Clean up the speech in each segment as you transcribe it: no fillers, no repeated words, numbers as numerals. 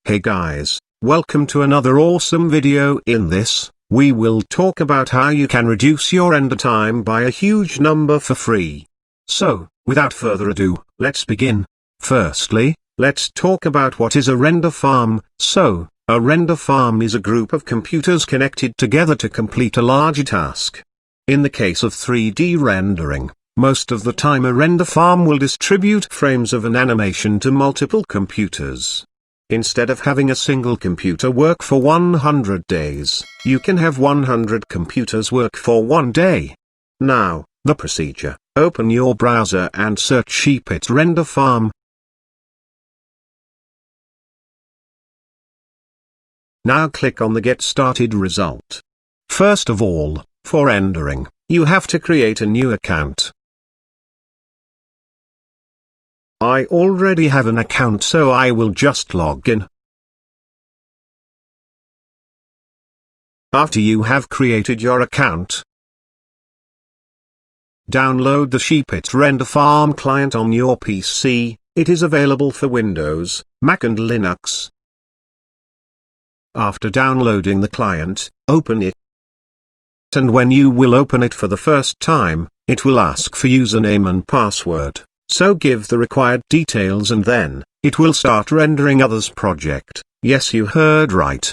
Hey guys, welcome to another awesome video. In this, we will talk about how you can reduce your render time by a huge number for free. So, without further ado, let's begin. Firstly, let's talk about what is a render farm. So, a render farm is a group of computers connected together to complete a larger task. In the case of 3D rendering, most of the time a render farm will distribute frames of an animation to multiple computers. Instead of having a single computer work for 100 days, you can have 100 computers work for 1 day. Now, the procedure: open your browser and search SheepIt RenderFarm. Now click on the Get Started result. First of all, for rendering, you have to create a new account. I already have an account, so I will just log in. After you have created your account, download the SheepIt RenderFarm client on your PC. It is available for Windows, Mac and Linux. After downloading the client, open it. And when you will open it for the first time, it will ask for username and password. So give the required details and then, it will start rendering others' project. Yes, you heard right.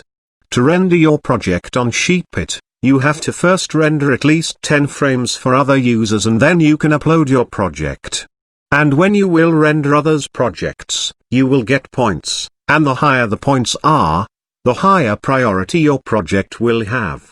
To render your project on SheepIt, you have to first render at least 10 frames for other users and then you can upload your project. And when you will render others' projects, you will get points, and the higher the points are, the higher priority your project will have.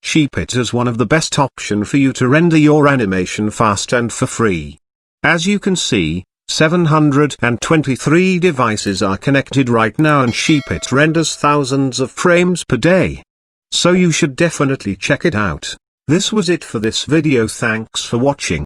SheepIt is one of the best options for you to render your animation fast and for free. As you can see, 723 devices are connected right now and SheepIt renders thousands of frames per day. So you should definitely check it out. This was it for this video. Thanks for watching.